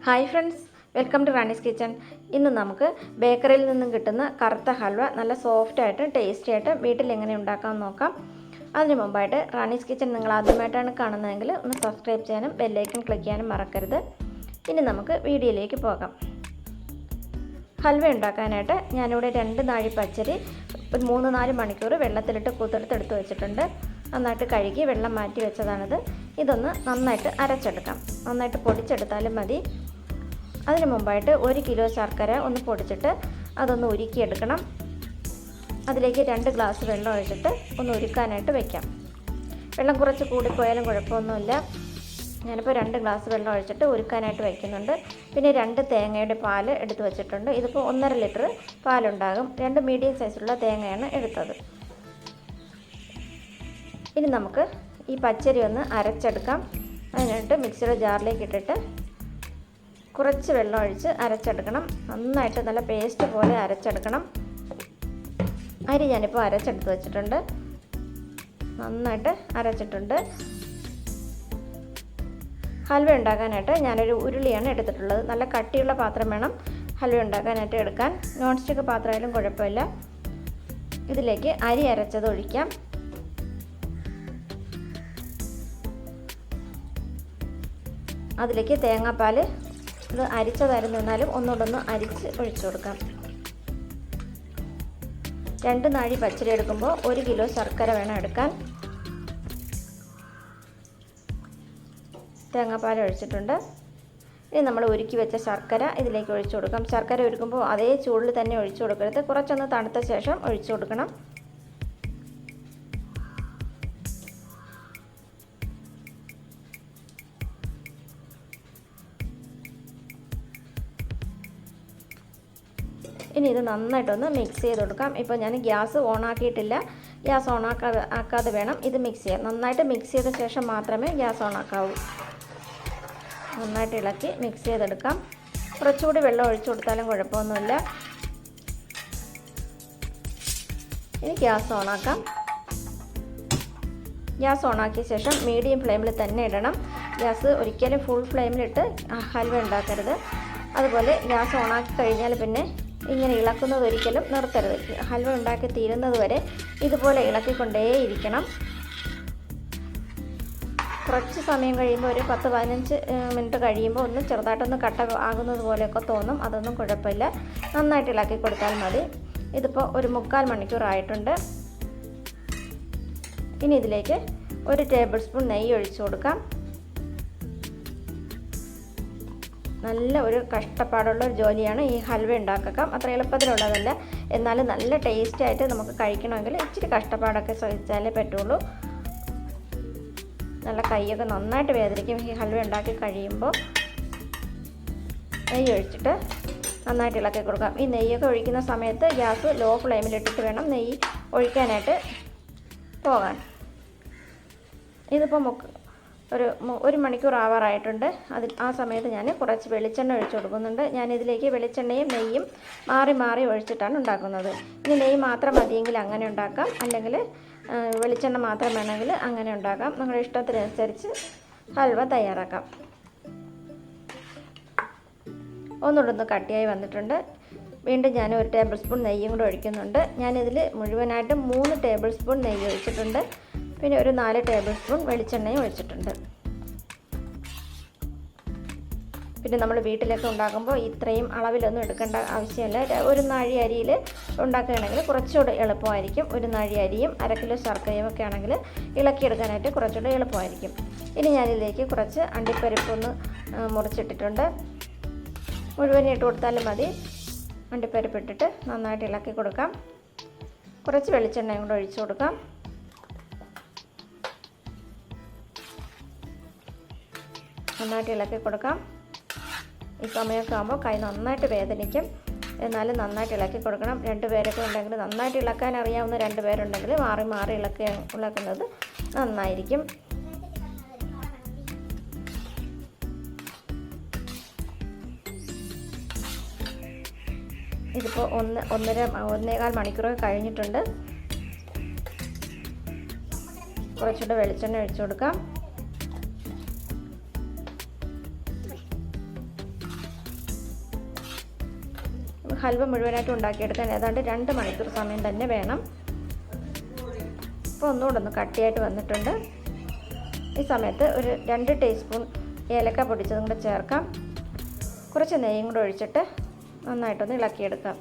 Hi friends, welcome to Rani's kitchen. ഇന്ന് നമുക്ക് ബേക്കറിയിൽ നിന്നും കിട്ടുന്ന കറുത്ത ഹൽവ നല്ല സോഫ്റ്റായിട്ടും ടേസ്റ്റി ആയിട്ടും വീട്ടിൽ എങ്ങനെ ഉണ്ടാക്കാമെന്ന് നോക്കാം. അതിന് മുമ്പായിട്ട് റാണീസ് കിച്ചൺ നിങ്ങൾ ആദ്യമായിട്ടാണ് കാണുന്നതെങ്കിൽ ഒന്ന് സബ്സ്ക്രൈബ് ചെയ്യാനും ബെല്ലൈക്കൺ ക്ലിക്ക് ചെയ്യാനും മറക്കരുത്. ഇനി നമുക്ക് വീഡിയോയിലേക്ക് പോകാം. ഹൽവ ഉണ്ടാക്കാനായിട്ട് ഞാനിവിടെ 2 നാഴി പച്ചരി ഒരു 3-4 മണിക്കൂർ വെള്ളത്തിലിട്ട് കുതിർത്തെടുത്ത് വെച്ചിട്ടുണ്ട്. നന്നായിട്ട് കഴുകി വെള്ളം മാറ്റി വെച്ചതാണിത്. ഇതൊന്ന് നന്നായിട്ട് അരച്ചെടുക്കാം. നന്നായിട്ട് പൊടിച്ചെടുത്താലും മതി. അതിന് മുമ്പായിട്ട് 1 കിലോ ശർക്കര ഒന്ന് പൊടിച്ചിട്ട് അതൊന്ന് ഉരുക്കിയെടുക്കണം. അതിലേക്ക് 2 ഗ്ലാസ് വെള്ളം ഒഴിച്ചിട്ട് ഒന്ന് ഉരുക്കാനായിട്ട് വയ്ക്കാം. വെള്ളം കുറച്ച് കൂടിപ്പോയാലും കുഴപ്പമൊന്നുമില്ല. ഞാനിപ്പോൾ 2 ഗ്ലാസ് വെള്ളം ഒഴിച്ചിട്ട് ഉരുക്കാനായിട്ട് വയ്ക്കുന്നുണ്ട്. പിന്നെ 2 തേങ്ങയുടെ പാൽ എടുത്ത് വെച്ചിട്ടുണ്ട്. ഇതിപ്പോൾ 1.5 ലിറ്റർ പാലുണ്ടാകും. 2 മീഡിയം സൈസുള്ള തേങ്ങയാണ് എടുത്തത്. ഇനി നമുക്ക് ഈ പച്ചരി ഒന്ന് അരച്ചെടുക്കാം. അതിനായിട്ട് മിക്സിയുടെ ജാറിലേക്ക് ഇട്ടിട്ട് കുറച്ച് വെള്ളം ഒഴിച്ച് അരച്ചെടുക്കണം. നന്നായിട്ട് നല്ല പേസ്റ്റ് പോലെ അരച്ചെടുക്കണം. അരി ഞാനിപ്പോൾ അരച്ചെടുത്ത് വെച്ചിട്ടുണ്ട്. നന്നായിട്ട് അരച്ചിട്ടുണ്ട്. ഹൽവ ഉണ്ടാക്കാനായിട്ട് ഞാനൊരു ഉരുളിയാണ് എടുത്തിട്ടുള്ളത്. നല്ല കട്ടിയുള്ള പാത്രം വേണം ഹൽവ ഉണ്ടാക്കാനായിട്ട് എടുക്കാൻ. നോൺ സ്റ്റിക്ക് പാത്രമായാലും കുഴപ്പമില്ല. ഇതിലേക്ക് അരി അരച്ചത് ഒഴിക്കാം. അതിലേക്ക് തേങ്ങാപ്പാൽ, ഇത് അരിച്ചതായിരുന്നു എന്നാലും ഒന്നുകൂടെ ഒന്ന് അരിച്ച് ഒഴിച്ചു കൊടുക്കാം. 2 നാഴി പച്ചരി എടുക്കുമ്പോൾ 1 കിലോ ശർക്കര വേണം എടുക്കാൻ. തേങ്ങാപ്പാൽ ഒഴിച്ചിട്ടുണ്ട്. ഇനി നമ്മൾ ഉരുക്കി വെച്ച ശർക്കര ഇതിലേക്ക് ഒഴിച്ചു കൊടുക്കാം. ശർക്കര ഉരുക്കുമ്പോൾ അതേ ചൂടിൽ തന്നെ ഒഴിച്ചു കൊടുക്കരുത്. കുറച്ചൊന്ന് തണുത്ത ശേഷം ഒഴിച്ചു കൊടുക്കണം. ഇനി ഇത് നന്നായിട്ടൊന്ന് മിക്സ് ചെയ്ത് കൊടുക്കാം. ഇപ്പോൾ ഞാൻ ഗ്യാസ് ഓണാക്കിയിട്ടില്ല. ഗ്യാസ് ആക്കാതെ വേണം ഇത് മിക്സ് ചെയ്യാൻ. നന്നായിട്ട് മിക്സ് ചെയ്ത ശേഷം മാത്രമേ ഗ്യാസ് ഓണാക്കാവൂ. നന്നായിട്ട് ഇളക്കി മിക്സ് ചെയ്തെടുക്കാം. കുറച്ചുകൂടി വെള്ളം ഒഴിച്ചു കൊടുത്താലും കുഴപ്പമൊന്നുമില്ല. ഇനി ഗ്യാസ് ഓണാക്കാം. ഗ്യാസ് ഓണാക്കിയ ശേഷം മീഡിയം ഫ്ലെയിമിൽ തന്നെ ഇടണം. ഗ്യാസ് ഒരിക്കലും ഫുൾ ഫ്ലെയിമിലിട്ട് ഹൽവ ഉണ്ടാക്കരുത്. അതുപോലെ ഗ്യാസ് ഓണാക്കി കഴിഞ്ഞാൽ പിന്നെ ഇങ്ങനെ ഇളക്കുന്നത് ഒരിക്കലും നിർത്തരുത്. ഹൽവ ഉണ്ടാക്കി തീരുന്നത് വരെ ഇതുപോലെ ഇളക്കിക്കൊണ്ടേയിരിക്കണം. കുറച്ച് സമയം കഴിയുമ്പോൾ ഒരു 10-15 മിനിറ്റ് കഴിയുമ്പോൾ ഒന്ന് ചെറുതായിട്ടൊന്ന് കട്ട ആകുന്നത് പോലെയൊക്കെ തോന്നും. അതൊന്നും കുഴപ്പമില്ല. നന്നായിട്ട് ഇളക്കി കൊടുത്താൽ മതി. ഇതിപ്പോൾ ഒരു 3/4 മണിക്കൂർ ആയിട്ടുണ്ട്. ഇനി ഇതിലേക്ക് 1 ടേബിൾ സ്പൂൺ നെയ്യ് ഒഴിച്ചു കൊടുക്കാം. നല്ല ഒരു കഷ്ടപ്പാടുള്ള ഒരു ജോലിയാണ് ഈ ഹൽവ ഉണ്ടാക്കാം. അത്ര എളുപ്പത്തിലുള്ളതല്ല. എന്നാലും നല്ല ടേസ്റ്റി ആയിട്ട് നമുക്ക് കഴിക്കണമെങ്കിൽ ഇച്ചിരി കഷ്ടപ്പാടൊക്കെ സഹിച്ചാലേ പറ്റുള്ളൂ. നല്ല കൈയൊക്കെ നന്നായിട്ട് വേദനിക്കും ഈ ഹൽവ ഉണ്ടാക്കി കഴിയുമ്പോൾ. നെയ്യ് ഒഴിച്ചിട്ട് നന്നായിട്ട് ഇളക്കി കൊടുക്കാം. ഈ നെയ്യൊക്കെ ഒഴിക്കുന്ന സമയത്ത് ഗ്യാസ് ലോ ഫ്ലെയിമിലിട്ടിട്ട് വേണം നെയ്യ് ഒഴിക്കാനായിട്ട് പോകാൻ. ഇതിപ്പോൾ ഒരു മണിക്കൂർ ആവാറായിട്ടുണ്ട്. ആ സമയത്ത് ഞാൻ കുറച്ച് വെളിച്ചെണ്ണ ഒഴിച്ചു കൊടുക്കുന്നുണ്ട്. ഞാനിതിലേക്ക് വെളിച്ചെണ്ണയും നെയ്യും മാറി മാറി ഒഴിച്ചിട്ടാണ് ഉണ്ടാക്കുന്നത്. ഇനി നെയ്യ് മാത്രം മതിയെങ്കിൽ അങ്ങനെ ഉണ്ടാക്കാം. അല്ലെങ്കിൽ വെളിച്ചെണ്ണ മാത്രം വേണമെങ്കിൽ അങ്ങനെ ഉണ്ടാക്കാം. നിങ്ങളുടെ ഇഷ്ടത്തിനനുസരിച്ച് ഹൽവ തയ്യാറാക്കാം. ഒന്നുകൂടെ കട്ടിയായി വന്നിട്ടുണ്ട്. വീണ്ടും ഞാൻ 1 ടേബിൾ സ്പൂൺ നെയ്യും കൂടെ ഒഴിക്കുന്നുണ്ട്. ഞാനിതിൽ മുഴുവനായിട്ടും 3 ടേബിൾ സ്പൂൺ നെയ്യ് ഒഴിച്ചിട്ടുണ്ട്. പിന്നെ ഒരു 4 ടേബിൾ സ്പൂൺ വെളിച്ചെണ്ണയും ഒഴിച്ചിട്ടുണ്ട്. പിന്നെ നമ്മൾ വീട്ടിലൊക്കെ ഉണ്ടാക്കുമ്പോൾ ഇത്രയും അളവിലൊന്നും എടുക്കേണ്ട ആവശ്യമില്ല. 1 നാഴി അരിയിൽ ഉണ്ടാക്കുകയാണെങ്കിൽ കുറച്ചുകൂടെ എളുപ്പമായിരിക്കും. 1 നാഴി അരിയും 1/2 കിലോ ശർക്കരയും ഒക്കെ ആണെങ്കിൽ ഇളക്കിയെടുക്കാനായിട്ട് കുറച്ചുകൂടെ എളുപ്പമായിരിക്കും. ഇനി ഞാനിതിലേക്ക് കുറച്ച് അണ്ടിപ്പരിപ്പൊന്ന് മുറിച്ചിട്ടിട്ടുണ്ട്. മുഴുവൻ ഇട്ട് കൊടുത്താലും മതി. അണ്ടിപ്പരിപ്പിട്ടിട്ട് നന്നായിട്ട് ഇളക്കി കൊടുക്കാം. കുറച്ച് വെളിച്ചെണ്ണയും കൂടെ ഒഴിച്ചു കൊടുക്കാം. നന്നായിട്ട് ഇളക്കി കൊടുക്കാം. ഈ സമയമൊക്കെ ആകുമ്പോൾ കൈ നന്നായിട്ട് വേദനിക്കും. എന്നാലും നന്നായിട്ട് ഇളക്കി കൊടുക്കണം. 2 പേരൊക്കെ ഉണ്ടെങ്കിൽ, നന്നായിട്ട് ഇളക്കാൻ അറിയാവുന്ന 2 പേരുണ്ടെങ്കിൽ മാറി മാറി ഇളക്കുന്നത് നന്നായിരിക്കും. ഇതിപ്പോൾ 1.5 മണിക്കൂറൊക്കെ കഴിഞ്ഞിട്ടുണ്ട്. കുറച്ചുകൂടെ വെളിച്ചെണ്ണ ഒഴിച്ചു കൊടുക്കാം. ഹൽവ മുഴുവനായിട്ട് ഉണ്ടാക്കിയെടുക്കാൻ ഏതാണ്ട് 2 മണിക്കൂർ സമയം തന്നെ വേണം. ഇപ്പോൾ ഒന്നുകൂടെ ഒന്ന് കട്ടിയായിട്ട് വന്നിട്ടുണ്ട്. ഈ സമയത്ത് ഒരു 2 ടീസ്പൂൺ ഏലക്ക പൊടിച്ചതും കൂടെ ചേർക്കാം. കുറച്ച് നെയ്യും കൂടെ ഒഴിച്ചിട്ട് നന്നായിട്ടൊന്ന് ഇളക്കിയെടുക്കാം.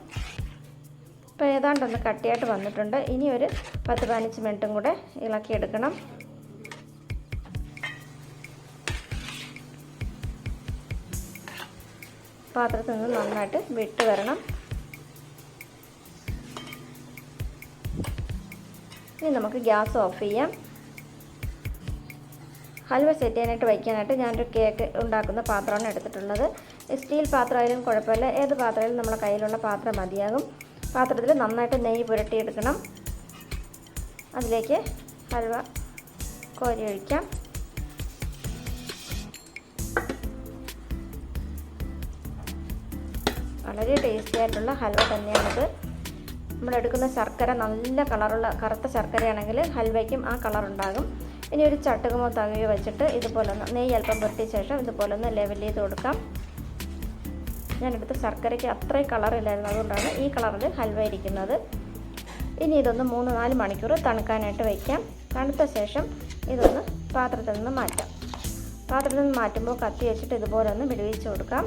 ഇപ്പോൾ ഏതാണ്ടൊന്ന് കട്ടിയായിട്ട് വന്നിട്ടുണ്ട്. ഇനി ഒരു 10-15 മിനിറ്റും കൂടെ ഇളക്കിയെടുക്കണം. പാത്രത്തിൽ നിന്ന് നന്നായിട്ട് വിട്ട് വരണം. ഇനി നമുക്ക് ഗ്യാസ് ഓഫ് ചെയ്യാം. ഹൽവ സെറ്റ് ചെയ്യാനായിട്ട് വയ്ക്കാനായിട്ട് ഞാനൊരു കേക്ക് ഉണ്ടാക്കുന്ന പാത്രമാണ് എടുത്തിട്ടുള്ളത്. സ്റ്റീൽ പാത്രമായാലും കുഴപ്പമില്ല, ഏത് പാത്രമായാലും നമ്മുടെ കയ്യിലുള്ള പാത്രം മതിയാകും. പാത്രത്തിൽ നന്നായിട്ട് നെയ്യ് പുരട്ടിയെടുക്കണം. അതിലേക്ക് ഹൽവ കോരി ഒഴിക്കാം. വളരെ ടേസ്റ്റി ആയിട്ടുള്ള ഹൽവ തന്നെയാണിത്. നമ്മളെടുക്കുന്ന ശർക്കര നല്ല കളറുള്ള കറുത്ത ശർക്കരയാണെങ്കിൽ ഹൽവയ്ക്കും ആ കളറുണ്ടാകും. ഇനി ഒരു ചട്ടുകമോ തവയോ വെച്ചിട്ട് ഇതുപോലൊന്ന് നെയ്യ് അല്പം പുരട്ടിയ ശേഷം ഇതുപോലൊന്ന് ലെവൽ ചെയ്ത് കൊടുക്കാം. ഞാനെടുത്ത ശർക്കരയ്ക്ക് അത്രയും കളറില്ലായിരുന്നു, അതുകൊണ്ടാണ് ഈ കളറിൽ ഹൽവ ഇരിക്കുന്നത്. ഇനി ഇതൊന്ന് 3-4 മണിക്കൂർ തണുക്കാനായിട്ട് വയ്ക്കാം. തണുത്ത ശേഷം ഇതൊന്ന് പാത്രത്തിൽ നിന്ന് മാറ്റാം. പാത്രത്തിൽ നിന്ന് മാറ്റുമ്പോൾ കത്തി വെച്ചിട്ട് ഇതുപോലെ ഒന്ന് വിടുവിച്ച് കൊടുക്കാം.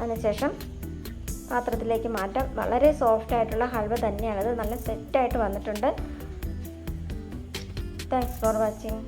അതിനുശേഷം പാത്രത്തിലേക്ക് മാറ്റാം. വളരെ സോഫ്റ്റ് ആയിട്ടുള്ള ഹൽവ തന്നെയാണിത്. നല്ല സെറ്റായിട്ട് വന്നിട്ടുണ്ട്. Thanks for watching.